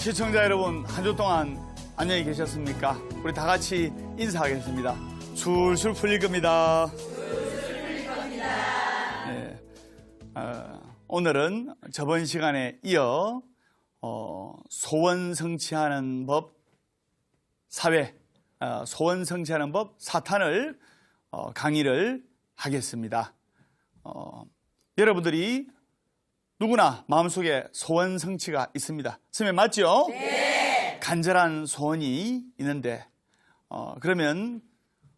시청자 여러분, 한 주 동안 안녕히 계셨습니까? 우리 다 같이 인사하겠습니다. 술술 풀릴 겁니다. 네. 오늘은 저번 시간에 이어 소원 성취하는 법 4회, 소원 성취하는 법 사탄을 강의를 하겠습니다. 여러분들이 누구나 마음속에 소원 성취가 있습니다. 선생님 맞죠? 네. 간절한 소원이 있는데 그러면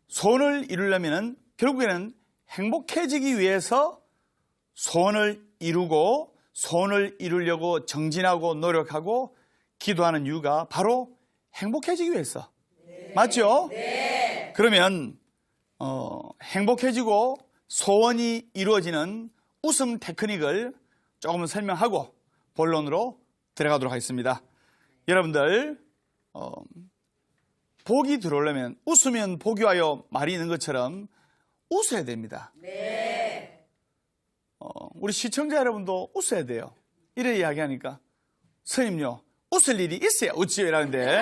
소원을 이루려면 결국에는 행복해지기 위해서 소원을 이루고 소원을 이루려고 정진하고 노력하고 기도하는 이유가 바로 행복해지기 위해서. 네. 맞죠? 네. 그러면 행복해지고 소원이 이루어지는 웃음 테크닉을 조금 설명하고 본론으로 들어가도록 하겠습니다. 여러분들 복이 들어오려면 웃으면 복이 와요 말이 있는 것처럼 웃어야 됩니다. 네. 우리 시청자 여러분도 웃어야 돼요. 이래 이야기하니까 스님요 웃을 일이 있어야 웃지요 이라는데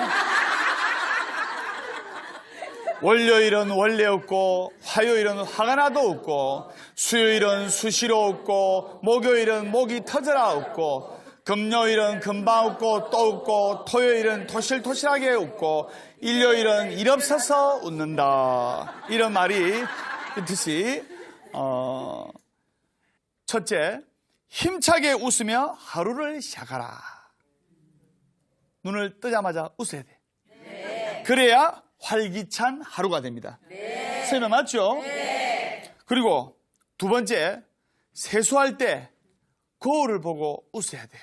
월요일은 원래 웃고 화요일은 화가 나도 웃고 수요일은 수시로 웃고 목요일은 목이 터져라 웃고 금요일은 금방 웃고 또 웃고 토요일은 토실토실하게 웃고 일요일은 일 없어서 웃는다. 이런 말이 있듯이 첫째, 힘차게 웃으며 하루를 시작하라. 눈을 뜨자마자 웃어야 돼. 네. 그래야 활기찬 하루가 됩니다. 네. 선생님 맞죠? 네. 그리고 두 번째, 세수할 때 거울을 보고 웃어야 돼요.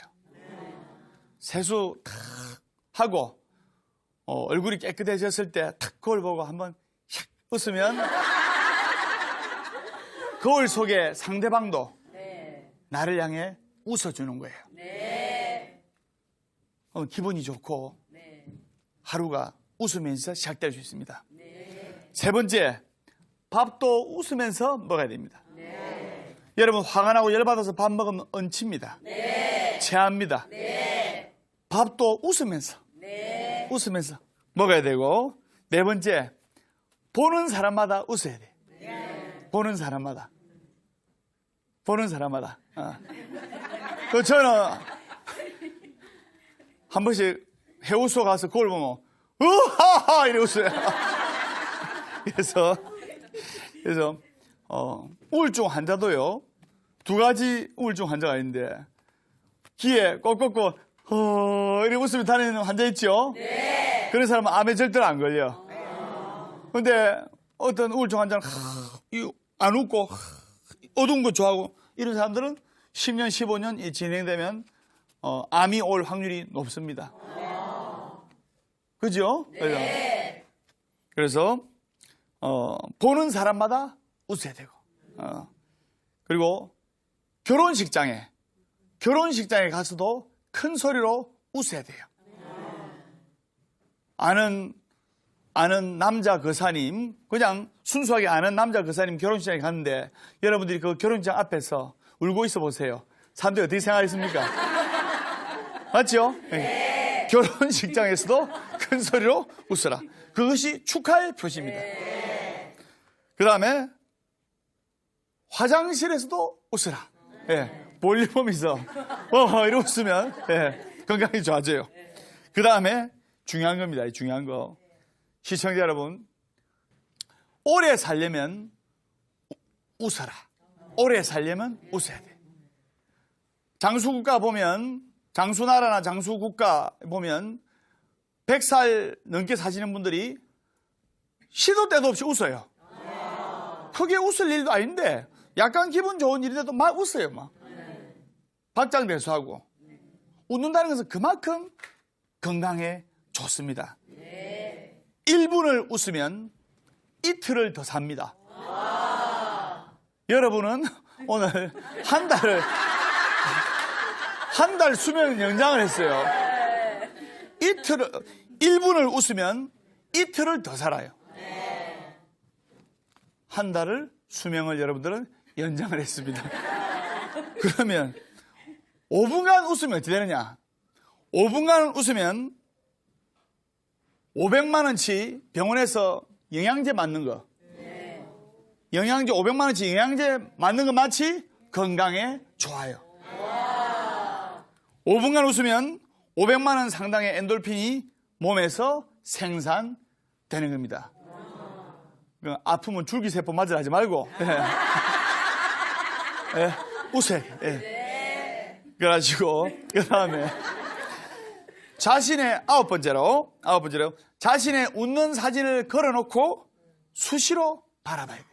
세수 탁 하고 얼굴이 깨끗해졌을 때 탁 거울 보고 한번 샥 웃으면 거울 속에 상대방도 네. 나를 향해 웃어주는 거예요. 네. 기분이 좋고 네. 하루가 웃으면서 시작될 수 있습니다. 네. 세 번째, 밥도 웃으면서 먹어야 됩니다. 네. 여러분 화가 나고 열받아서 밥 먹으면 얹힙니다. 네. 체합니다. 네. 밥도 웃으면서 네. 웃으면서 먹어야 되고, 네 번째, 보는 사람마다 웃어야 돼. 네. 보는 사람마다. 그 저는 한 번씩 해우소 가서 거울 보면 으하하 이래 웃어요. 그래서 우울증 환자도요, 두 가지 우울증 환자가 있는데 귀에 꺾꺾고 이렇게 웃으며 다니는 환자 있죠? 네. 그런 사람은 암에 절대로 안 걸려. 근데 어떤 우울증 환자는 안 웃고 어두운 거 좋아하고 이런 사람들은 10년, 15년 진행되면 암이 올 확률이 높습니다. 그죠? 네. 그래서 보는 사람마다 웃어야 되고, 그리고 결혼식장에 가서도 큰 소리로 웃어야 돼요. 아는 남자 거사님, 그냥 순수하게 아는 남자 거사님 결혼식장에 갔는데 여러분들이 그 결혼식장 앞에서 울고 있어 보세요. 사람들이 어떻게 생각했습니까? 맞죠? 네. 결혼식장에서도 큰 소리로 웃어라. 그것이 축하의 표시입니다. 그 다음에 화장실에서도 웃어라. 예, 볼륨이서 이러고 웃으면 건강이 좋아져요. 그 다음에 중요한 겁니다. 중요한 거. 시청자 여러분, 오래 살려면 웃어라. 오래 살려면 웃어야 돼. 장수국가 보면, 장수나라나 장수국가 보면 100살 넘게 사시는 분들이 시도 때도 없이 웃어요. 크게 웃을 일도 아닌데 약간 기분 좋은 일인데도 막 웃어요. 막 박장대소하고. 웃는다는 것은 그만큼 건강에 좋습니다. 1분을 웃으면 이틀을 더 삽니다. 여러분은 오늘 한 달 수명 연장을 했어요. 1분을 웃으면 이틀을 더 살아요. 한 달을 수명을 여러분들은 연장을 했습니다. 그러면 5분간 웃으면 어떻게 되느냐? 5분간 웃으면 500만 원치 병원에서 영양제 맞는 거. 영양제 500만 원치 영양제 맞는 거 마치 건강에 좋아요. 5분간 웃으면 500만 원 상당의 엔돌핀이 몸에서 생산되는 겁니다. 아프면 줄기세포 맞으라 하지 말고 웃어야 돼. 그래가지고 그 다음에 자신의 아홉 번째로 자신의 웃는 사진을 걸어놓고 수시로 바라봐야 돼.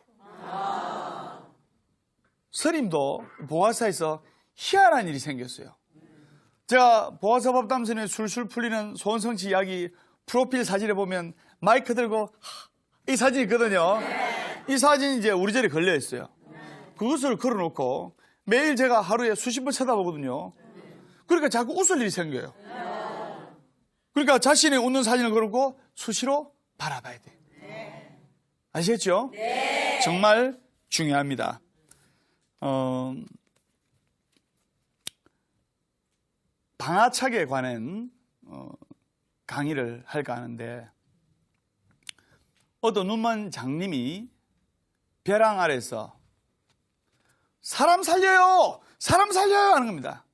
스님도 보화사에서 희한한 일이 생겼어요. 제가 보화사 법담선에 술술 풀리는 소원성취 이야기 프로필 사진에 보면 마이크 들고 이 사진이 있거든요. 이 사진이 이제 우리 절에 걸려 있어요. 그것을 걸어놓고 매일 제가 하루에 수십 번 쳐다보거든요. 그러니까 자꾸 웃을 일이 생겨요. 그러니까 자신의 웃는 사진을 걸고 수시로 바라봐야 돼요. 아시겠죠? 네. 정말 중요합니다. 방아착에 관한 강의를 할까 하는데 어떤 눈먼 장님이 벼랑 아래서 사람 살려요! 사람 살려요! 하는 겁니다.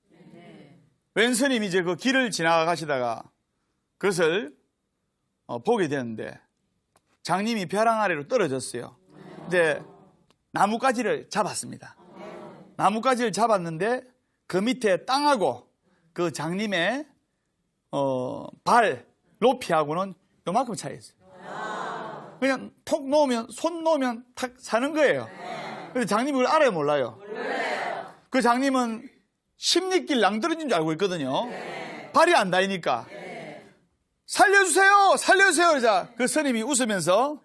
웬 스님이 이제 그 길을 지나가시다가 그것을 보게 되었는데 장님이 벼랑 아래로 떨어졌어요. 이제 나뭇가지를 잡았습니다. 나뭇가지를 잡았는데 그 밑에 땅하고 그 장님의 발 높이하고는 요만큼 차이 있어요. 그냥 톡 놓으면 손 놓으면 탁 사는 거예요. 근데 장님이 그걸 알아요, 몰라요? 그 장님은 십리길 낭떠러진 줄 알고 있거든요. 발이 안 닿으니까 살려주세요, 살려주세요. 그러자 그 스님이 웃으면서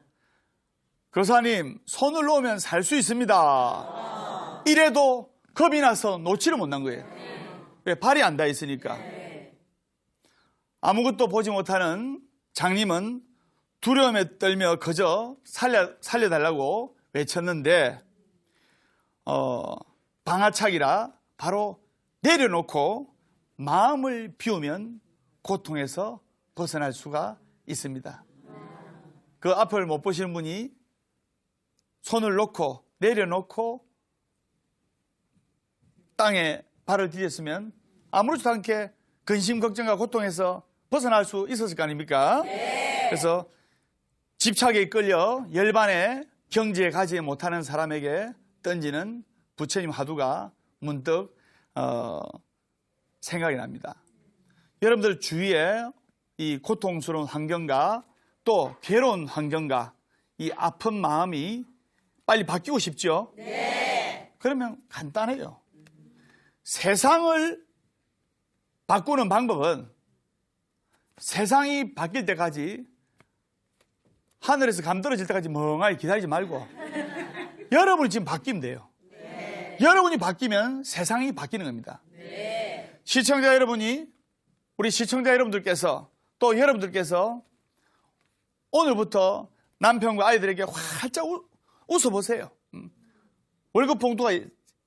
교사님 손을 놓으면 살 수 있습니다. 이래도 겁이 나서 놓지를 못한 거예요. 왜? 발이 안 닿아 있으니까. 아무것도 보지 못하는 장님은 두려움에 떨며 그저 살려달라고 외쳤는데 방아착이라 바로 내려놓고 마음을 비우면 고통에서 벗어날 수가 있습니다. 그 앞을 못 보시는 분이 손을 놓고 내려놓고 땅에 발을 디뎠으면 아무렇지도 않게 근심 걱정과 고통에서 벗어날 수 있었을 거 아닙니까? 네. 그래서 집착에 끌려 열반에 경지에 가지 못하는 사람에게 던지는 부처님 화두가 문득 생각이 납니다. 여러분들 주위에 이 고통스러운 환경과 또 괴로운 환경과 이 아픈 마음이 빨리 바뀌고 싶죠? 네. 그러면 간단해요. 세상을 바꾸는 방법은 세상이 바뀔 때까지 하늘에서 감 떨어질 때까지 멍하니 기다리지 말고 여러분이 지금 바뀌면 돼요. 네. 여러분이 바뀌면 세상이 바뀌는 겁니다. 네. 시청자 여러분이 우리 시청자 여러분들께서 또 여러분들께서 오늘부터 남편과 아이들에게 활짝 웃어보세요. 월급 봉투가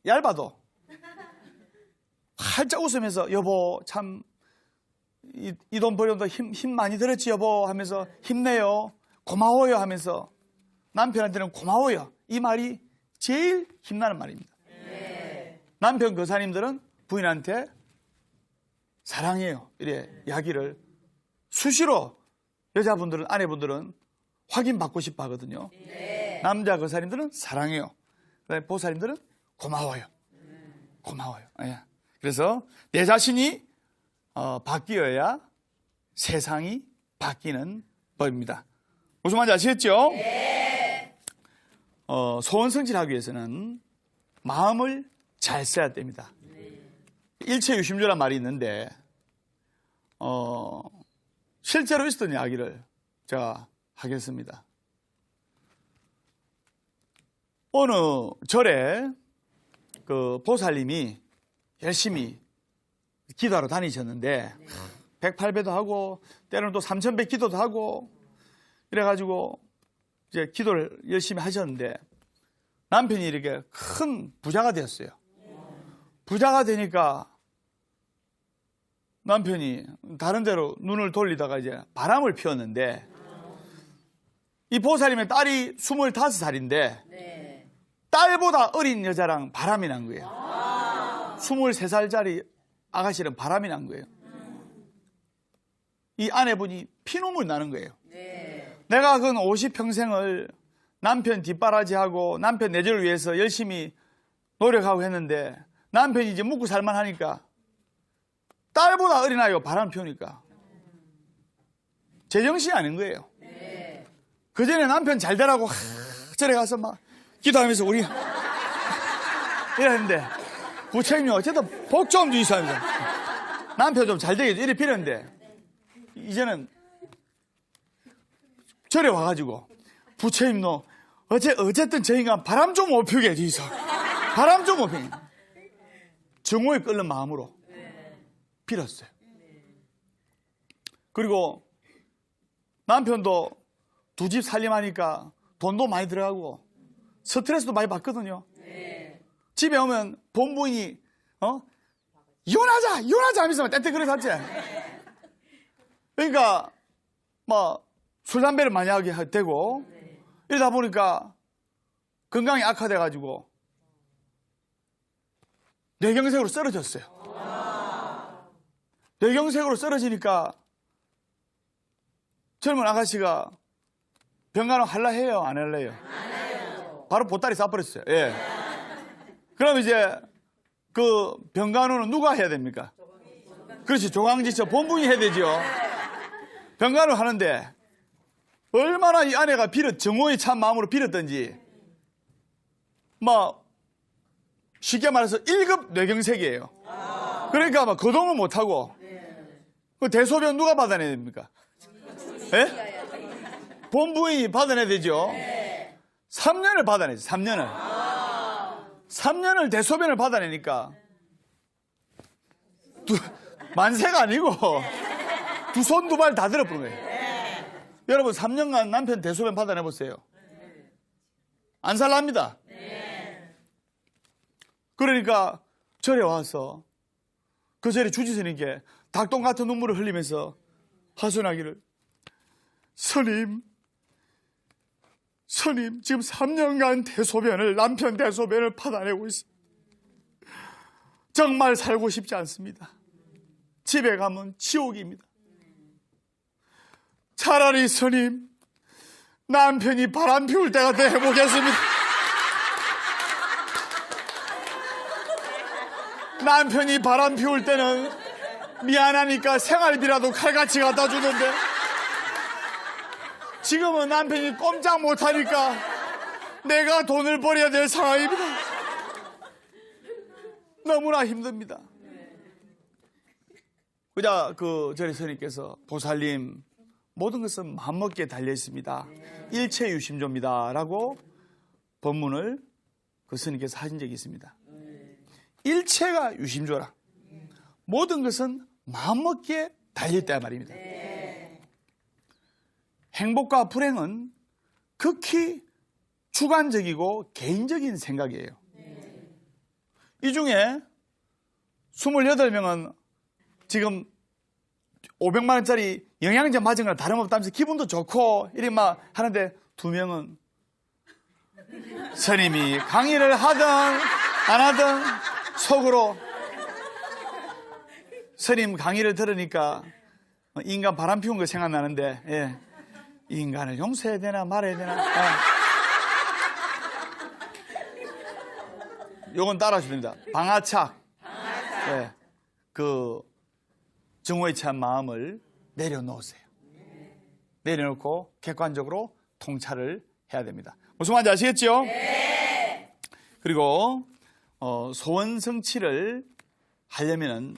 얇아도 활짝 웃으면서 여보 참 이 돈 벌려도 힘 많이 들었지 여보 하면서 힘내요. 고마워요 하면서 남편한테는 고마워요. 이 말이 제일 힘나는 말입니다. 네. 남편 교사님들은 부인한테 사랑해요. 이래 이야기를 수시로 여자분들은 아내분들은 확인받고 싶어 하거든요. 네. 남자 교사님들은 사랑해요. 그다음에 보사님들은 고마워요. 고마워요. 예. 그래서 내 자신이 바뀌어야 세상이 바뀌는 법입니다. 무슨 말인지 아시겠죠? 네. 소원성취를 하기 위해서는 마음을 잘 써야 됩니다. 일체유심조란 말이 있는데 실제로 있었던 이야기를 제가 하겠습니다. 어느 절에 그 보살님이 열심히 기도하러 다니셨는데 108배도 하고 때로는 또 3000배 기도도 하고 이래가지고 이제 기도를 열심히 하셨는데 남편이 이렇게 큰 부자가 되었어요. 부자가 되니까 남편이 다른 데로 눈을 돌리다가 이제 바람을 피웠는데 이 보살님의 딸이 25살인데 네. 딸보다 어린 여자랑 바람이 난 거예요. 23살짜리 아가씨랑 바람이 난 거예요. 이 아내분이 피눈물 나는 거예요. 네. 내가 그 50평생을 남편 뒷바라지하고 남편 내조를 위해서 열심히 노력하고 했는데 남편이 이제 묵고 살만하니까 딸보다 어린아이가 바람 피우니까 제정신이 아닌 거예요. 네. 그전에 남편 잘 되라고 절에 가서 막 기도하면서 우리 이랬는데 부처님이 어쨌든 복 좀 주시면서 남편 좀 잘 되게 이래 빌었는데 이제는 절에 와가지고 부처님도 어쨌든 저 인간 바람 좀 못 피우게 해주이소. 바람 좀 못 피우게. 정오에 끓는 마음으로 빌었어요. 그리고 남편도 두 집 살림하니까 돈도 많이 들어가고 스트레스도 많이 받거든요. 집에 오면 본부인이 이혼하자 하면서 떼떼거려 샀지. 그러니까 뭐 술 담배를 많이 하게 되고 이러다 보니까 건강이 악화돼가지고 뇌경색으로 쓰러졌어요. 뇌경색으로 쓰러지니까 젊은 아가씨가 병간호 할라 해요? 안 할래요? 안 해요. 바로 보따리 싸버렸어요. 예. 그럼 이제 그 병간호는 누가 해야 됩니까? 그렇지, 조강지처 본분이 해야 되죠. 병간호 하는데 얼마나 이 아내가 정오의 참 마음으로 빌었던지 막 쉽게 말해서 1급 뇌경색이에요. 그러니까 막 거동을 못하고 그 대소변 누가 받아내야 됩니까? 예? 본부인이 받아내야 되죠. 3년을 받아내죠. 3년을. 3년을 대소변을 받아내니까 만세가 아니고 두 손 두 발 다 들어버린 거예요. 여러분 3년간 남편 대소변 받아내보세요. 안 살랍니다. 그러니까 절에 와서 그 절에 주지스님께 닭똥 같은 눈물을 흘리면서 하소연하기를 스님 지금 3년간 남편 대소변을 받아내고 있습니다. 정말 살고 싶지 않습니다. 집에 가면 지옥입니다. 차라리 스님 남편이 바람 피울 때가 돼 해보겠습니다. 남편이 바람 피울 때는 미안하니까 생활비라도 칼같이 갖다 주는데 지금은 남편이 꼼짝 못하니까 내가 돈을 벌여야 될 상황입니다. 너무나 힘듭니다. 그자 절의 스님께서 보살님 모든 것은 마음먹기에 달려 있습니다. 일체유심조입니다. 라고 법문을 그 스님께서 하신 적이 있습니다. 일체가 유심조라. 모든 것은 마음먹기에 달려있다 말입니다. 행복과 불행은 극히 주관적이고 개인적인 생각이에요. 이 중에 28명은 지금 500만 원짜리 영양제 맞은 거랑 다름없다면서 기분도 좋고 이렇게 막 하는데 2명은 스님이 강의를 하든 안 하든 속으로 스님 강의를 들으니까 인간 바람 피운 거 생각나는데 예. 이 인간을 용서해야 되나 말아야 되나 요건 따라하시면 됩니다. 방아착. 예. 정오에 찬 마음을 내려놓으세요. 내려놓고 객관적으로 통찰을 해야 됩니다. 무슨 말인지 아시겠죠? 네. 그리고 소원 성취를 하려면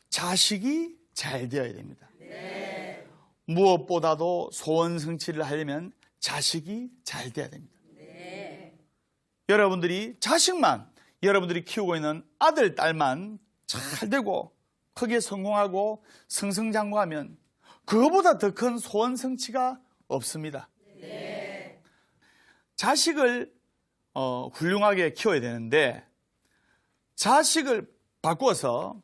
자식이 잘 되어야 됩니다. 네. 무엇보다도 소원 성취를 하려면 자식이 잘 돼야 됩니다. 네. 여러분들이 자식만, 여러분들이 키우고 있는 아들, 딸만 잘 되고 크게 성공하고 승승장구하면 그거보다 더 큰 소원 성취가 없습니다. 네. 자식을 훌륭하게 키워야 되는데 자식을 바꿔서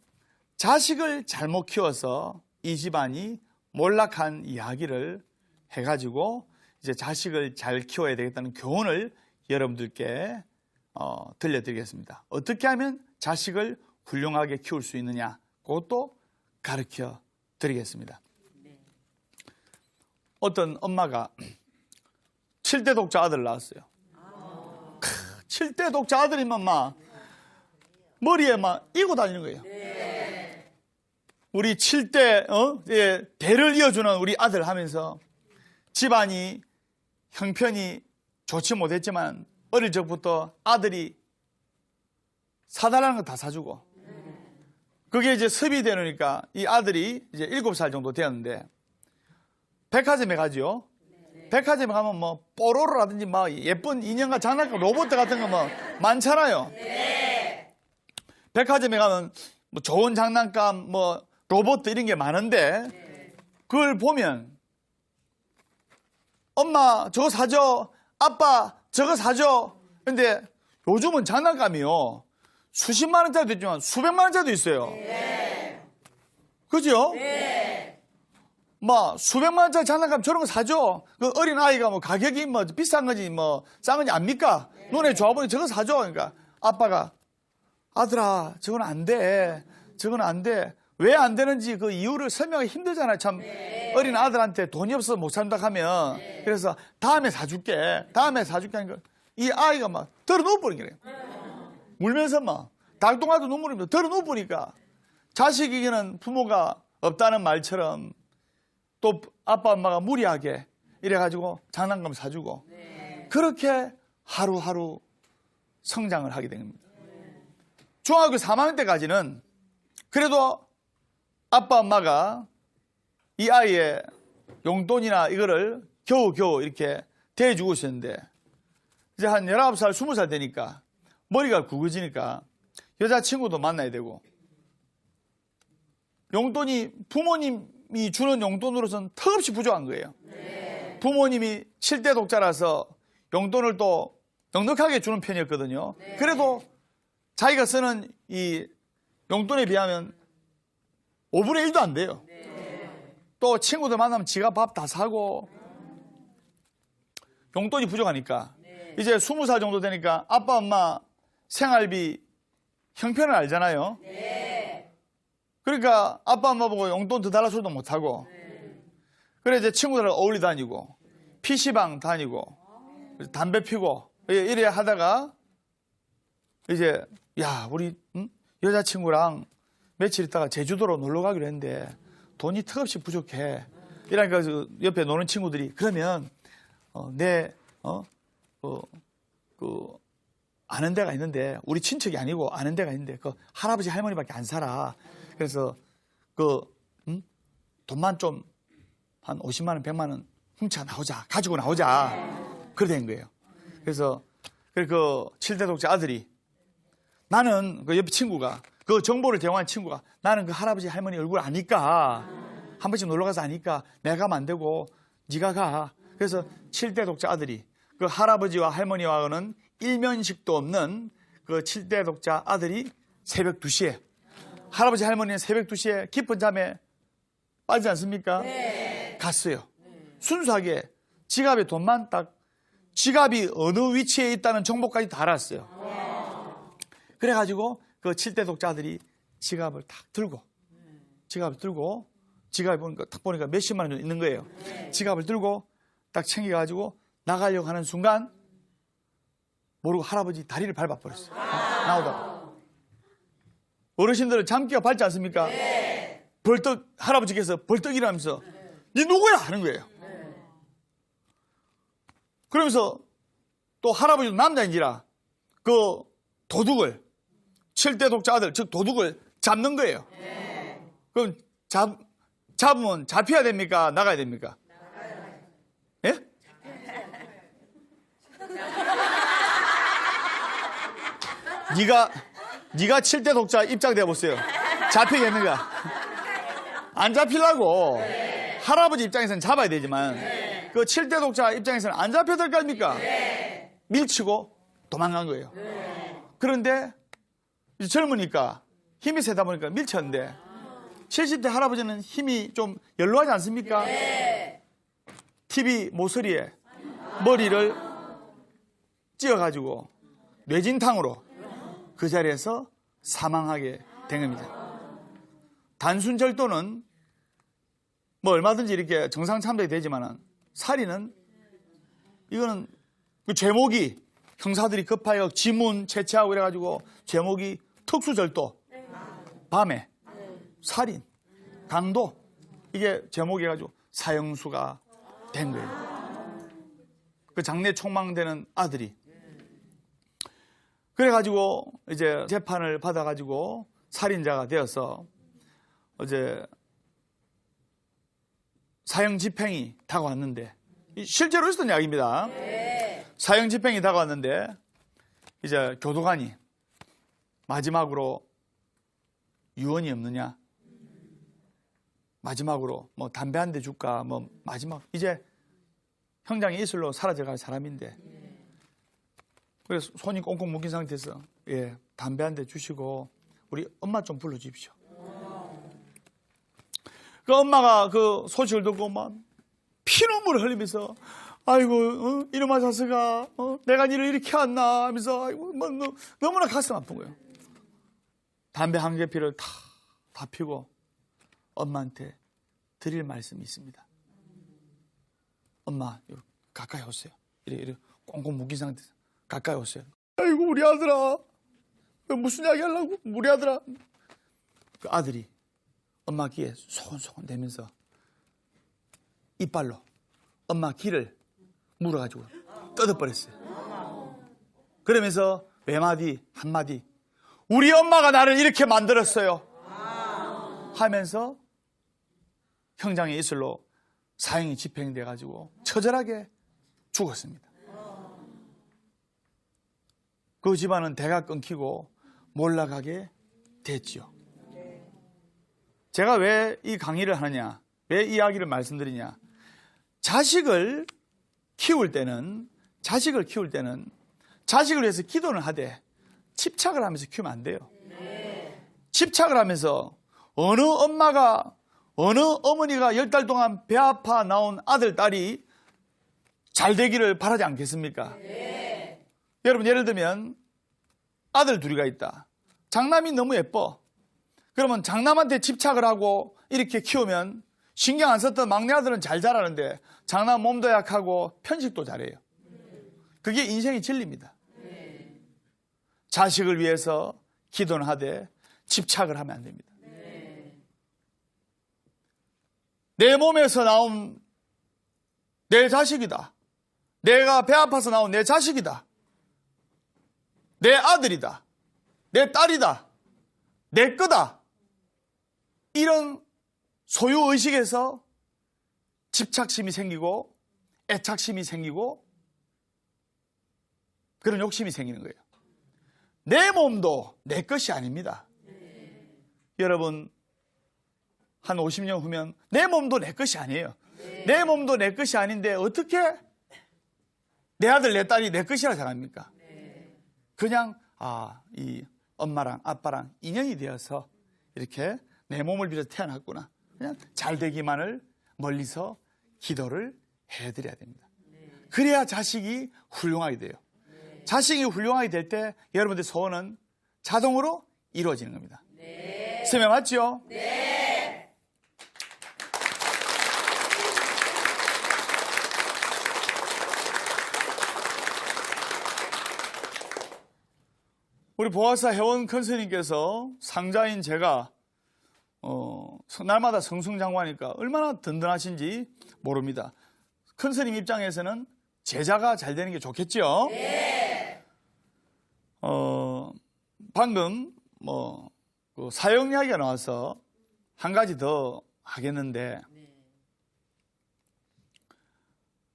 자식을 잘못 키워서 이 집안이 몰락한 이야기를 해가지고 이제 자식을 잘 키워야 되겠다는 교훈을 여러분들께 들려드리겠습니다. 어떻게 하면 자식을 훌륭하게 키울 수 있느냐, 그것도 가르쳐 드리겠습니다. 어떤 엄마가 7대 독자 아들 낳았어요. 7대 독자 아들이면 막 머리에 막 이고 다니는 거예요. 우리 7대 대를 이어주는 우리 아들 하면서 집안이 형편이 좋지 못했지만 어릴 적부터 아들이 사달라는 거 다 사주고, 그게 이제 습이 되니까 이 아들이 이제 7살 정도 되었는데 백화점에 가죠. 백화점에 가면 뭐 뽀로로라든지 막 예쁜 인형과 장난감 로봇 같은 거 뭐 많잖아요. 백화점에 가면 뭐 좋은 장난감 뭐 로봇 이런 게 많은데 그걸 보면 엄마 저거 사줘, 아빠 저거 사줘. 근데 요즘은 장난감이요, 수십만 원짜리도 있지만 수백만 원짜리도 있어요. 그죠? 뭐 수백만 원짜리 장난감 저런 거 사줘. 그 어린 아이가 뭐 가격이 뭐 비싼 건지 뭐 싼 건지 압니까? 눈에 좋아 보니 저거 사줘. 그러니까 아빠가 아들아 저건 안 돼. 저건 안 돼. 왜 안 되는지 그 이유를 설명하기 힘들잖아요. 참 어린 아들한테 돈이 없어서 못 산다 하면 그래서 다음에 사줄게. 다음에 사줄게 하니까 이 아이가 막 들어 누워버린 거예요. 울면서 막 달동아도 눈물이 들어 누워보니까 자식에게는 부모가 없다는 말처럼 또 아빠 엄마가 무리하게 이래가지고 장난감 사주고 그렇게 하루하루 성장을 하게 됩니다. 중학교 3학년 때까지는 그래도 아빠 엄마가 이 아이의 용돈이나 이거를 겨우겨우 이렇게 대해주고 있었는데 이제 한 19살, 20살 되니까 머리가 굵어지니까 여자친구도 만나야 되고 용돈이 부모님이 주는 용돈으로서는 턱없이 부족한 거예요. 부모님이 7대 독자라서 용돈을 또 넉넉하게 주는 편이었거든요. 그래도 자기가 쓰는 이 용돈에 비하면 5분의 1도 안 돼요. 또 친구들 만나면 지가 밥 다 사고 용돈이 부족하니까 이제 20살 정도 되니까 아빠 엄마 생활비 형편을 알잖아요. 그러니까 아빠 엄마 보고 용돈 더 달라 소리도 못하고 그래 이제 친구들하고 어울리 다니고 PC방 다니고 담배 피고 이래 하다가 이제 야 우리 여자친구랑 며칠 있다가 제주도로 놀러 가기로 했는데 돈이 턱없이 부족해. 이러니까 옆에 노는 친구들이 그러면 아는 데가 있는데 우리 친척이 아니고 아는 데가 있는데 그 할아버지 할머니밖에 안 살아. 그래서 돈만 좀 한 50만 원, 100만 원 훔쳐 나오자. 가지고 나오자. 그래 된 거예요. 그래서 그 7대 독자 아들이 나는 그 옆에 친구가 그 정보를 제공한 친구가 나는 그 할아버지 할머니 얼굴 아니까 한 번씩 놀러 가서 아니까 내가 가면 안 되고 네가 가. 그래서 7대 독자 아들이 그 할아버지와 할머니와는 일면식도 없는 그 7대 독자 아들이 새벽 2시에 할아버지 할머니는 새벽 2시에 깊은 잠에 빠지지 않습니까? 갔어요. 순수하게 지갑에 돈만 딱 지갑이 어느 위치에 있다는 정보까지 다 알았어요. 그래가지고 그 7대 독자들이 지갑을 딱 들고 지갑을 보니까 딱 보니까 몇십만 원 있는 거예요. 지갑을 들고 딱 챙겨가지고 나가려고 하는 순간 모르고 할아버지 다리를 밟아버렸어요. 나오다가 어르신들은 잠기가 밝지 않습니까? 벌떡 할아버지께서 벌떡 일어나면서 니 누구야? 하는 거예요. 그러면서 또 할아버지도 남자인지라 그 도둑을 7대 독자 아들 즉 도둑을 잡는 거예요. 그럼 잡으면 잡혀야 됩니까? 나가야 됩니까? 예? 네가 7대 독자 입장돼 보세요. 잡히겠는가? 안 잡히려고 할아버지 입장에서는 잡아야 되지만 그 7대 독자 입장에서는 안 잡혀야 될 거 아닙니까? 밀치고 도망간 거예요. 그런데 이제 젊으니까 힘이 세다 보니까 밀쳤는데 70대 할아버지는 힘이 좀 연로하지 않습니까? 네. TV 모서리에 머리를 찧어가지고 뇌진탕으로 그 자리에서 사망하게 된 겁니다. 단순 절도는 뭐 얼마든지 이렇게 정상 참작이 되지만은 살인은 이거는 그 제목이 형사들이 급하여 지문 채취하고 이래가지고 제목이 특수절도, 밤에 살인, 강도 이게 제목이 해가지고 사형수가 된 거예요. 그 장래 촉망되는 아들이. 그래가지고 이제 재판을 받아가지고 살인자가 되어서 어제 사형 집행이 다가왔는데 실제로 있었던 이야기입니다. 사형 집행이 다가왔는데 이제 교도관이 마지막으로 유언이 없느냐, 마지막으로 뭐 담배 한 대 줄까, 뭐 마지막 이제 형장이 이슬로 사라져갈 사람인데 그래서 손이 꽁꽁 묶인 상태에서 예, 담배 한 대 주시고 우리 엄마 좀 불러주십시오. 그 엄마가 그 소식을 듣고 막 피눈물을 흘리면서 아이고 이놈아 자식아 내가 니를 이렇게 왔나 하면서 아이고 뭐, 너무나 가슴 아픈 거예요. 담배 한 개피를 다 피고 엄마한테 드릴 말씀이 있습니다. 엄마 가까이 오세요. 이래 꽁꽁 묶인 상태에서 가까이 오세요. 아이고 우리 아들아 무슨 이야기 하려고 우리 아들아. 그 아들이 엄마 귀에 소곤소곤 대면서 이빨로 엄마 귀를 물어가지고 뜯어버렸어요. 그러면서 외마디 한마디 우리 엄마가 나를 이렇게 만들었어요 하면서 형장의 이슬로 사형이 집행돼가지고 처절하게 죽었습니다. 그 집안은 대가 끊기고 몰락하게 됐지요. 제가 왜 이 강의를 하느냐, 왜 이 이야기를 말씀드리냐. 자식을 키울 때는 자식을 위해서 기도는 하되 집착을 하면서 키우면 안 돼요. 집착을 하면서 어느 엄마가 어느 어머니가 10달 동안 배 아파 나온 아들, 딸이 잘 되기를 바라지 않겠습니까? 여러분 예를 들면 아들 둘이가 있다. 장남이 너무 예뻐. 그러면 장남한테 집착을 하고 이렇게 키우면 신경 안 썼던 막내 아들은 잘 자라는데 장남 몸도 약하고 편식도 잘해요. 그게 인생의 진리입니다. 자식을 위해서 기도는 하되 집착을 하면 안 됩니다. 내 몸에서 나온 내 자식이다. 내가 배 아파서 나온 내 자식이다. 내 아들이다. 내 딸이다. 내 거다. 이런 소유의식에서 집착심이 생기고 애착심이 생기고 그런 욕심이 생기는 거예요. 내 몸도 내 것이 아닙니다. 여러분 한 50년 후면 내 몸도 내 것이 아니에요. 내 몸도 내 것이 아닌데 어떻게 내 아들 내 딸이 내 것이라 생각합니까? 그냥 이 엄마랑 아빠랑 인연이 되어서 이렇게 내 몸을 빌어서 태어났구나. 그냥 잘 되기만을 멀리서 기도를 해드려야 됩니다. 그래야 자식이 훌륭하게 돼요. 자식이 훌륭하게 될 때 여러분들 소원은 자동으로 이루어지는 겁니다. 설명 맞죠? 네. 우리 보아사 회원 큰스님께서 상자인 제가 날마다 성승장구하니까 얼마나 든든하신지 모릅니다. 큰스님 입장에서는 제자가 잘 되는 게 좋겠죠? 네. 방금 그 사형 이야기가 나와서 한 가지 더 하겠는데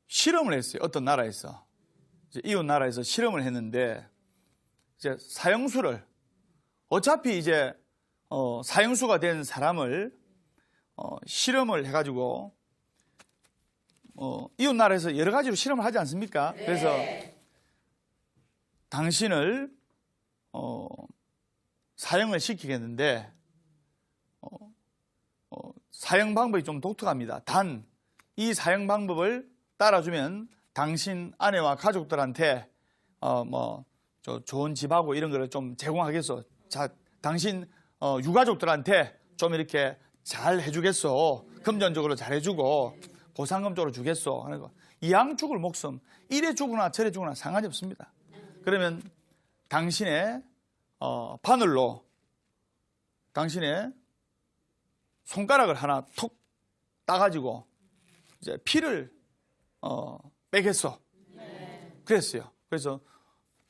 실험을 했어요. 어떤 나라에서 이웃 나라에서 실험을 했는데 이제 사형수를 어차피 이제 사형수가 된 사람을 실험을 해가지고 이웃 나라에서 여러 가지로 실험을 하지 않습니까? 네. 그래서 당신을 사형을 시키겠는데 사용 방법이 좀 독특합니다. 단, 이 사용 방법을 따라주면 당신 아내와 가족들한테 좋은 집하고 이런 거를 좀 제공하겠어. 자, 당신 유가족들한테 좀 이렇게 잘 해주겠어. 금전적으로 잘 해주고 보상금 쪽으로 주겠어 하는 거. 이왕 죽을 목숨, 이래 죽으나 저래 죽으나 상관이 없습니다. 그러면 당신의 바늘로 당신의 손가락을 하나 톡 따가지고 이제 피를 빼겠어. 그랬어요. 그래서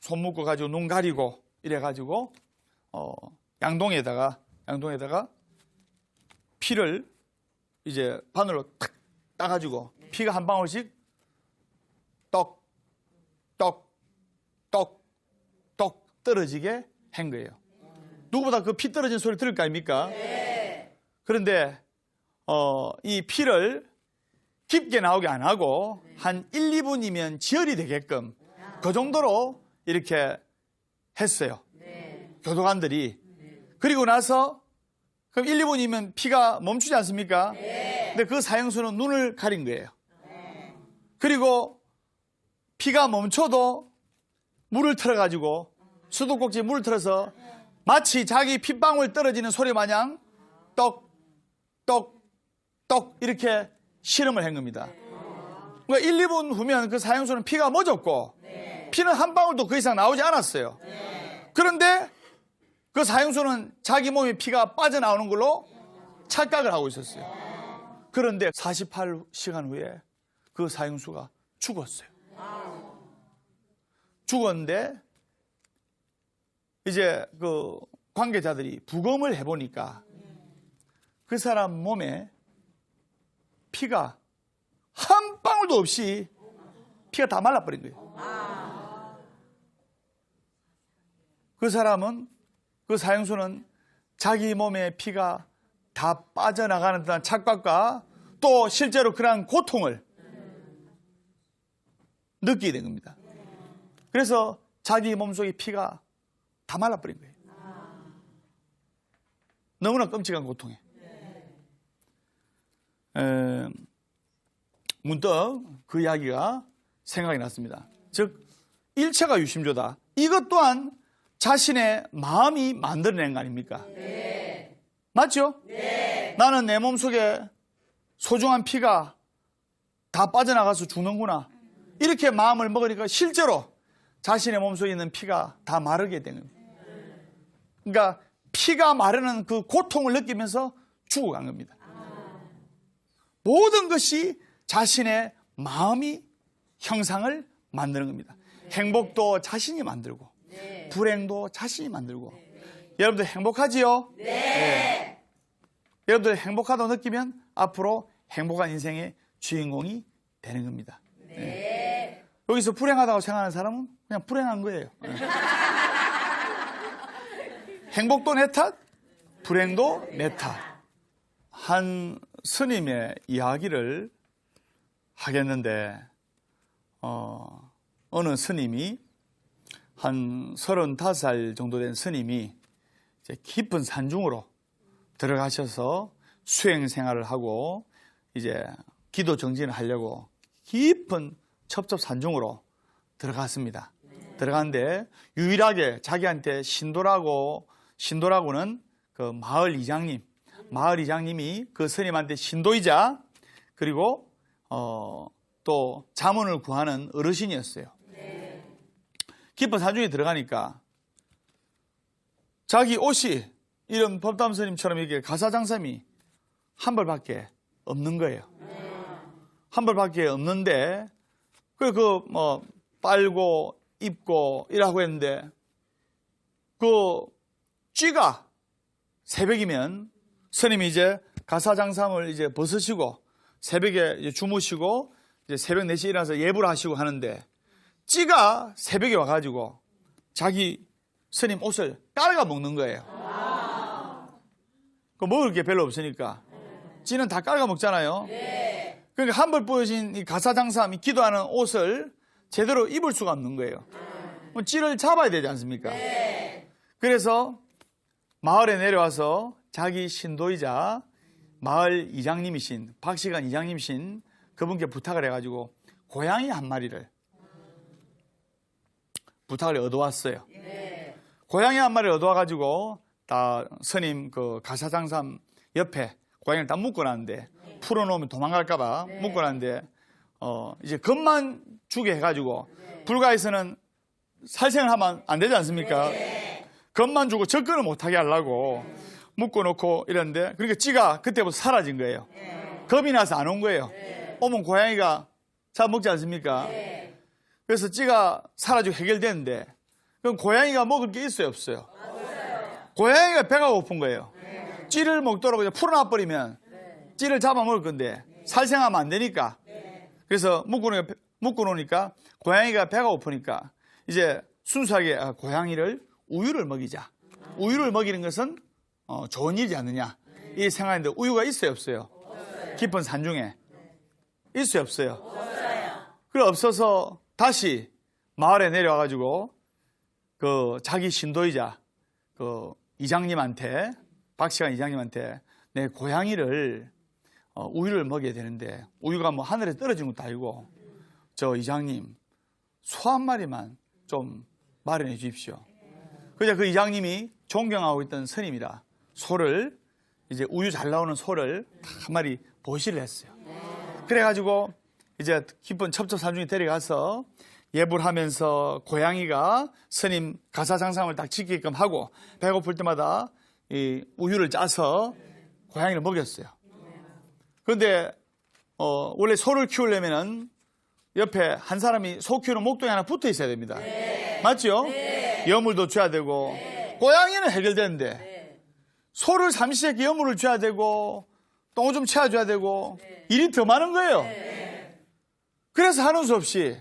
손 묶어 가지고 눈 가리고 이래 가지고 양동에다가 피를 이제 바늘로 탁 따가지고 피가 한 방울씩 떡 떨어지게 한 거예요. 누구보다 그 피 떨어진 소리 들을 거 아닙니까? 네. 그런데 이 피를 깊게 나오게 안 하고 한 1, 2분이면 지혈이 되게끔 그 정도로 이렇게 했어요. 네. 교도관들이. 그리고 나서 그럼 1, 2분이면 피가 멈추지 않습니까? 네. 근데 그 사형수는 눈을 가린 거예요. 그리고 피가 멈춰도 물을 틀어가지고 수도꼭지에 물을 틀어서 마치 자기 핏방울 떨어지는 소리 마냥 떡 이렇게 실험을 한 겁니다. 그러니까 1, 2분 후면 그 사형수는 피가 멎었고 피는 한 방울도 그 이상 나오지 않았어요. 그런데 그 사형수는 자기 몸에 피가 빠져나오는 걸로 착각을 하고 있었어요. 그런데 48시간 후에 그 사형수가 죽었어요. 죽었는데 이제 그 관계자들이 부검을 해보니까 그 사람 몸에 피가 한 방울도 없이 피가 다 말라버린 거예요. 그 사람은, 그 사형수는 자기 몸에 피가 다 빠져나가는 듯한 착각과 또 실제로 그러한 고통을 느끼게 된 겁니다. 그래서 자기 몸속에 피가 다 말라버린 거예요. 너무나 끔찍한 고통에. 문득 그 이야기가 생각이 났습니다. 즉 일체가 유심조다. 이것 또한 자신의 마음이 만들어낸 거 아닙니까? 네. 맞죠? 네. 나는 내 몸속에 소중한 피가 다 빠져나가서 죽는구나. 이렇게 마음을 먹으니까 실제로 자신의 몸속에 있는 피가 다 마르게 되는 겁니다. 그러니까 피가 마르는 그 고통을 느끼면서 죽어간 겁니다. 모든 것이 자신의 마음이 형상을 만드는 겁니다. 행복도 자신이 만들고 불행도 자신이 만들고. 여러분들 행복하지요? 네. 여러분들 행복하다고 느끼면 앞으로 행복한 인생의 주인공이 되는 겁니다. 네. 여기서 불행하다고 생각하는 사람은 그냥 불행한 거예요. 행복도 내 탓, 불행도 내 탓. 한 스님의 이야기를 하겠는데 어느 스님이 한 35살 정도 된 스님이 이제 깊은 산중으로 들어가셔서 수행 생활을 하고 이제 기도 정진을 하려고 깊은 첩첩 산중으로 들어갔습니다. 들어갔는데 유일하게 자기한테 신도라고는 그 마을 이장님이 그 스님한테 신도이자 그리고 또 자문을 구하는 어르신이었어요. 깊은 산중에 들어가니까 자기 옷이 이런 법담 스님처럼 이렇게 가사장삼이 한 벌밖에 없는 거예요. 한 벌밖에 없는데 그 빨고 입고 이라고 했는데 그 쥐가 새벽이면 스님이 이제 가사장삼을 이제 벗으시고 새벽에 이제 주무시고 이제 새벽 4시에 일어나서 예불을 하시고 하는데 쥐가 새벽에 와가지고 자기 스님 옷을 깔아 먹는 거예요. 그 먹을 게 별로 없으니까 쥐는 다 깔아 먹잖아요. 그러니까 한 벌 보여진 이 가사장삼이 기도하는 옷을 제대로 입을 수가 없는 거예요. 쥐를 잡아야 되지 않습니까? 그래서 마을에 내려와서 자기 신도이자 마을 이장님이신 박시관 이장님이신 그분께 부탁을 해가지고 고양이 한 마리를 부탁을 얻어왔어요. 고양이 한 마리를 얻어와가지고 다 스님 그 가사장삼 옆에 고양이를 딱 묶어놨는데 풀어놓으면 도망갈까봐 묶어놨는데 이제 겁만 주게 해가지고 불가에서는 살생을 하면 안 되지 않습니까? 겁만 주고 접근을 못하게 하려고 묶어놓고 이랬는데 그러니까 찌가 그때부터 사라진 거예요. 겁이 나서 안 온 거예요. 오면 고양이가 잡아먹지 않습니까? 그래서 찌가 사라지고 해결됐는데 그럼 고양이가 먹을 게 있어요, 없어요? 고양이가 배가 고픈 거예요. 찌를 먹도록 그냥 풀어놔버리면 찌를 잡아먹을 건데 살생하면 안 되니까. 그래서 묶어놓으니까 고양이가 배가 고프니까 이제 순수하게 고양이를 우유를 먹이자. 우유를 먹이는 것은 좋은 일이지 않느냐 이 생각인데 우유가 있어요, 없어요? 깊은 산중에 있어요, 없어요? 그래 없어서 다시 마을에 내려와가지고 그 자기 신도이자 그 이장님한테 박시관 이장님한테 내 고양이를 우유를 먹여야 되는데 우유가 뭐 하늘에 떨어진 것도 아니고 저 이장님 소 한 마리만 좀 마련해 주십시오. 그래서 그 이장님이 존경하고 있던 스님이라 소를 이제 우유 잘 나오는 소를 한 마리 보시를 했어요. 그래가지고 이제 깊은 첩첩산중에 데려가서 예불 하면서 고양이가 스님 가사장상을 딱 지키게끔 하고 배고플 때마다 이 우유를 짜서 고양이를 먹였어요. 그런데 원래 소를 키우려면은 옆에 한 사람이 소 키우는 목동에 하나 붙어 있어야 됩니다. 맞죠? 여물도 줘야 되고 고양이는 해결되는데 소를 삼시세끼 여물을 줘야 되고 똥 좀 채워줘야 되고 일이 더 많은 거예요. 그래서 하는 수 없이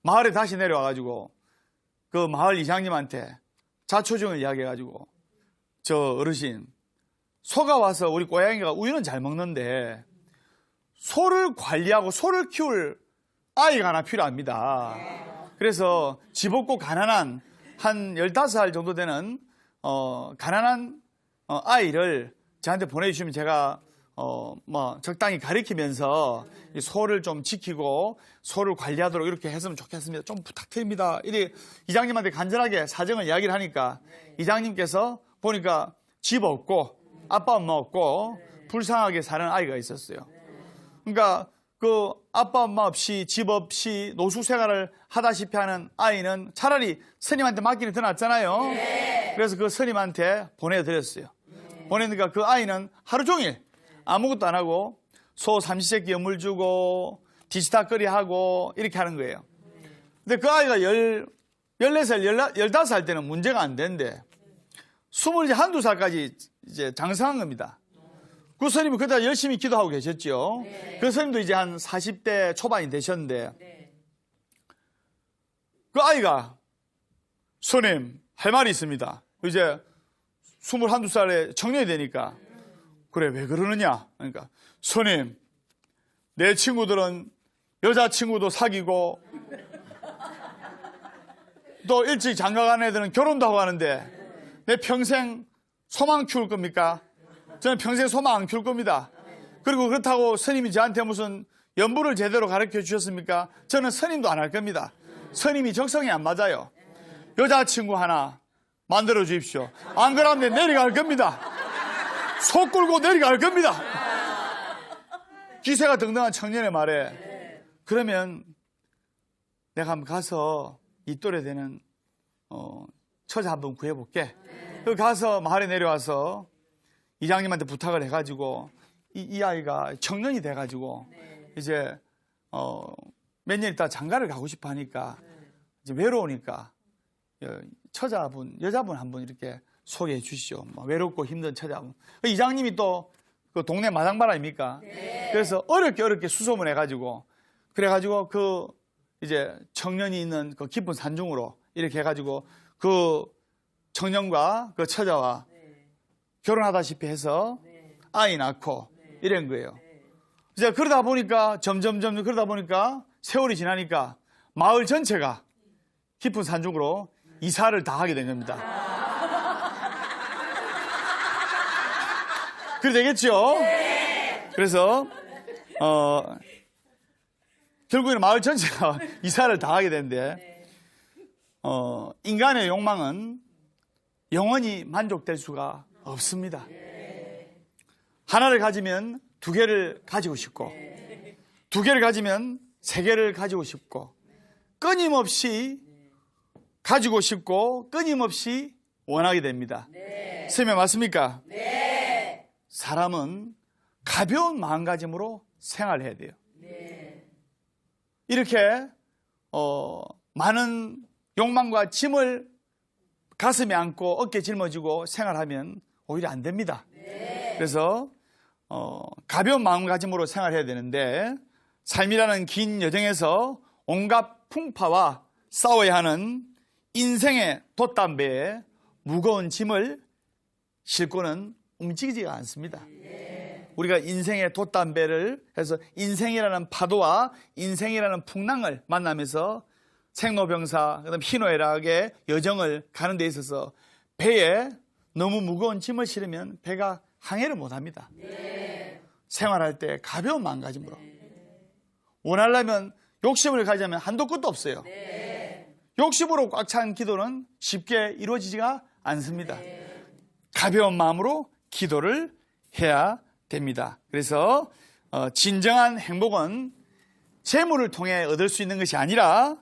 마을에 다시 내려와가지고 그 마을 이장님한테 자초정을 이야기해가지고 저 어르신 소가 와서 우리 고양이가 우유는 잘 먹는데 소를 관리하고 소를 키울 아이가 하나 필요합니다. 그래서 집 없고 가난한 한 15살 정도 되는 가난한 아이를 저한테 보내주시면 제가 적당히 가르치면서 이 소를 좀 지키고 소를 관리하도록 이렇게 했으면 좋겠습니다. 좀 부탁드립니다. 이래 이장님한테 간절하게 사정을 이야기를 하니까 이장님께서 보니까 집 없고 아빠 엄마 없고 불쌍하게 사는 아이가 있었어요. 그러니까 그 아빠 엄마 없이 집 없이 노숙 생활을 하다시피 하는 아이는 차라리 스님한테 맡기는 더 낫잖아요. 그래서 그 스님한테 보내드렸어요. 보내니까 그 아이는 하루 종일 아무것도 안 하고 소 삼시세끼 여물 주고 디지타거리 하고 이렇게 하는 거예요. 근데 그 아이가 14살, 15살 때는 문제가 안 되는데 22살까지 이제 장성한 겁니다. 그 스님이 그때 열심히 기도하고 계셨죠. 그 스님도 이제 한 40대 초반이 되셨는데 그 아이가 스님 할 말이 있습니다. 이제 21~22살에 청년이 되니까 그래 왜 그러느냐 그러니까 스님 내 친구들은 여자친구도 사귀고 또 일찍 장가간 애들은 결혼도 하고 하는데 내 평생 소망 키울 겁니까? 저는 평생 소망 안 키울 겁니다. 그리고 그렇다고 스님이 저한테 무슨 연부를 제대로 가르쳐 주셨습니까? 저는 스님도 안 할 겁니다. 스님이 적성이 안 맞아요. 여자친구 하나 만들어 주십시오. 안 그러면 내려갈 겁니다. 소 끌고 내려갈 겁니다. 기세가 등등한 청년의 말에 그러면 내가 한번 가서 이 또래 되는 처자 한번 구해볼게. 가서 마을에 내려와서 이장님한테 부탁을 해가지고 이 아이가 청년이 돼가지고 이제 몇 년 있다 장가를 가고 싶어 하니까 이제 외로우니까 처자분 여자분 한번 이렇게 소개해 주시죠. 외롭고 힘든 처자분. 이장님이 또 그 동네 마당발 아닙니까? 그래서 어렵게 수소문 해가지고 그래가지고 그 이제 청년이 있는 그 깊은 산중으로 이렇게 해가지고 그 청년과 그 처자와 결혼하다시피 해서 아이 낳고 이런 거예요. 이제 그러다 보니까 점점 그러다 보니까 세월이 지나니까 마을 전체가 깊은 산중으로 이사를 다 하게 된 겁니다. 그래 되겠죠? 그래서 결국에는 마을 전체가 이사를 다 하게 되는데 인간의 욕망은 영원히 만족될 수가 없습니다. 하나를 가지면 두 개를 가지고 싶고 두 개를 가지면 세 개를 가지고 싶고 끊임없이 가지고 싶고 끊임없이 원하게 됩니다. 선생님 맞습니까? 네. 사람은 가벼운 마음가짐으로 생활해야 돼요. 이렇게 많은 욕망과 짐을 가슴에 안고 어깨에 짊어지고 생활하면 오히려 안 됩니다. 그래서 가벼운 마음가짐으로 생활해야 되는데 삶이라는 긴 여정에서 온갖 풍파와 싸워야 하는 인생의 돛담배에 무거운 짐을 싣고는 움직이지가 않습니다. 우리가 인생의 돛담배를 해서 인생이라는 파도와 인생이라는 풍랑을 만나면서 생로병사, 그다음 희노애락의 여정을 가는 데 있어서 배에 너무 무거운 짐을 실으면 배가 항해를 못합니다. 생활할 때 가벼운 마음가짐으로 원하려면 욕심을 가지면 한도 끝도 없어요. 욕심으로 꽉 찬 기도는 쉽게 이루어지지가 않습니다. 가벼운 마음으로 기도를 해야 됩니다. 그래서 진정한 행복은 재물을 통해 얻을 수 있는 것이 아니라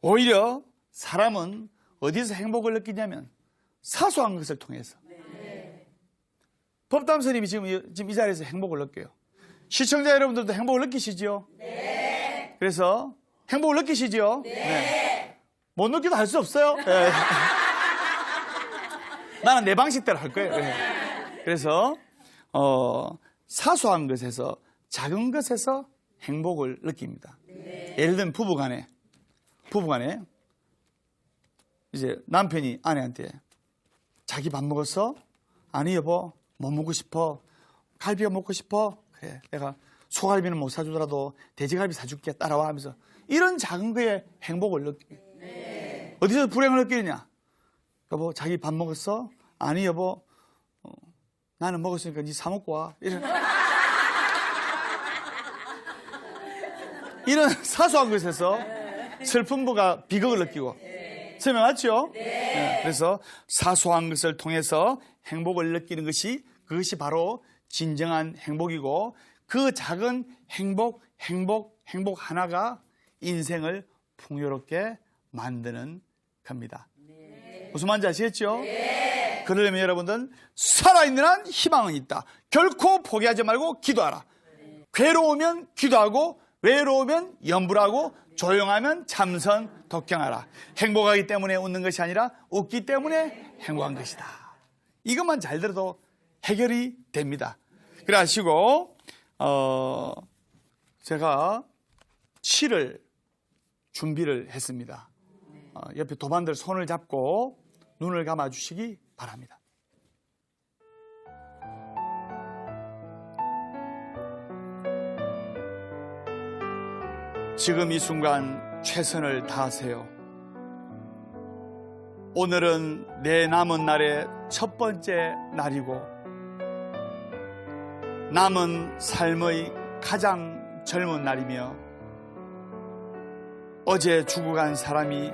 오히려 사람은 어디서 행복을 느끼냐면 사소한 것을 통해서. 법담 스님이 지금 이 자리에서 행복을 느껴요. 시청자 여러분들도 행복을 느끼시죠? 네. 그래서 행복을 느끼시죠? 네. 못 느끼도 할 수 없어요. 네. 나는 내 방식대로 할 거예요. 네. 그래서 사소한 것에서 작은 것에서 행복을 느낍니다. 예를 들면 부부간에 이제 남편이 아내한테 자기 밥 먹었어? 아니 여보 뭐 먹고 싶어? 갈비가 먹고 싶어? 그래 내가 소갈비는 못 사주더라도 돼지갈비 사줄게 따라와 하면서 이런 작은 거에 행복을 느끼고 어디서 불행을 느끼느냐? 여보 자기 밥 먹었어? 아니 여보 나는 먹었으니까 니 사 먹고 와. 이런 사소한 것에서 슬픈 부가 비극을 느끼고 설명하죠? 네. 그래서 사소한 것을 통해서 행복을 느끼는 그것이 바로 진정한 행복이고 그 작은 행복 하나가 인생을 풍요롭게 만드는 겁니다. 무슨 말인지 아시겠죠? 네. 그러려면 여러분들 살아있는 한 희망은 있다. 결코 포기하지 말고 기도하라. 괴로우면 기도하고 외로우면 염불하고 조용하면 참선 독경하라. 행복하기 때문에 웃는 것이 아니라 웃기 때문에 행복한 것이다. 이것만 잘 들어도 해결이 됩니다. 그래 하시고 제가 시를 준비를 했습니다. 옆에 도반들 손을 잡고 눈을 감아 주시기 바랍니다. 지금 이 순간 최선을 다하세요. 오늘은 내 남은 날의 첫 번째 날이고 남은 삶의 가장 젊은 날이며 어제 죽어간 사람이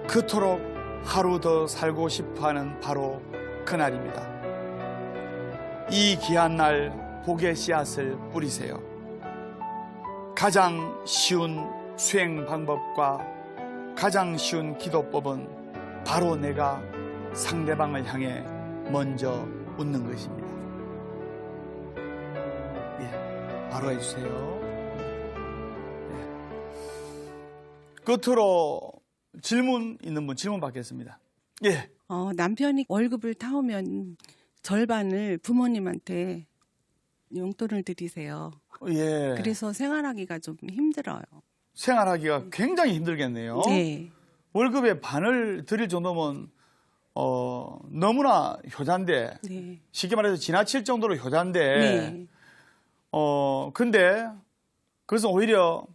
그토록 하루 더 살고 싶어하는 바로 그날입니다. 이 귀한 날 복의 씨앗을 뿌리세요. 가장 쉬운 수행 방법과 가장 쉬운 기도법은 바로 내가 상대방을 향해 먼저 웃는 것입니다. 예, 바로 해주세요. 예. 끝으로 질문 있는 분 질문 받겠습니다. 예. 남편이 월급을 타오면 절반을 부모님한테 용돈을 드리세요. 예. 그래서 생활하기가 좀 힘들어요. 생활하기가 굉장히 힘들겠네요. 네. 월급의 반을 드릴 정도면 너무나 효자인데 네. 쉽게 말해서 지나칠 정도로 효자인데 네. 근데 그래서 오히려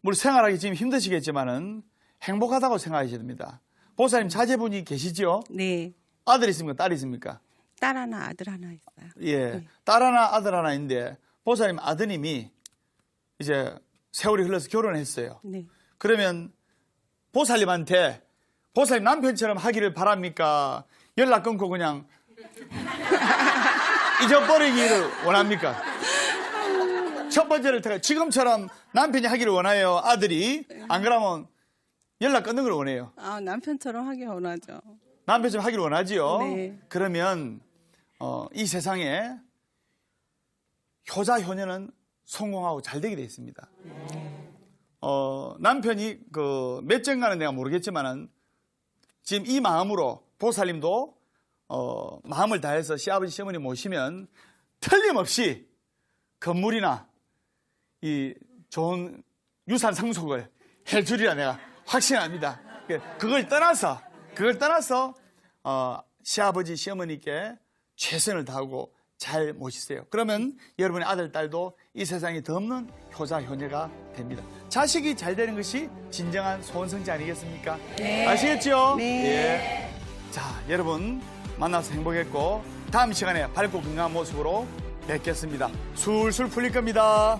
물론 생활하기 지금 힘드시겠지만은 행복하다고 생각하셔야 됩니다. 보사님 자제분이 계시죠? 네. 아들이 있습니까? 딸이 있습니까? 딸 하나, 아들 하나 있어요. 예. 네. 딸 하나, 아들 하나인데, 보살님 아드님이 이제 세월이 흘러서 결혼을 했어요. 네. 그러면 보살님한테 보살님 남편처럼 하기를 바랍니까? 연락 끊고 그냥 잊어버리기를 원합니까? 첫 번째를 지금처럼 남편이 하기를 원해요. 아들이. 안 그러면 연락 끊는 걸 원해요. 아, 남편처럼 하기 원하죠. 남편처럼 하기를 원하지요. 네. 그러면 이 세상에 효자 효녀는 성공하고 잘 되게 돼 있습니다. 남편이 몇 정가는 내가 모르겠지만은 지금 이 마음으로 보살님도 마음을 다해서 시아버지 시어머니 모시면 틀림없이 건물이나 이 좋은 유산 상속을 해주리라 내가 확신합니다. 그걸 떠나서 시아버지 시어머니께 최선을 다하고 잘 모시세요. 그러면 여러분의 아들, 딸도 이 세상에 덧없는 효자, 효녀가 됩니다. 자식이 잘 되는 것이 진정한 소원성취 아니겠습니까? 네. 아시겠죠? 네. 예. 자, 여러분 만나서 행복했고 다음 시간에 밝고 건강한 모습으로 뵙겠습니다. 술술 풀릴 겁니다.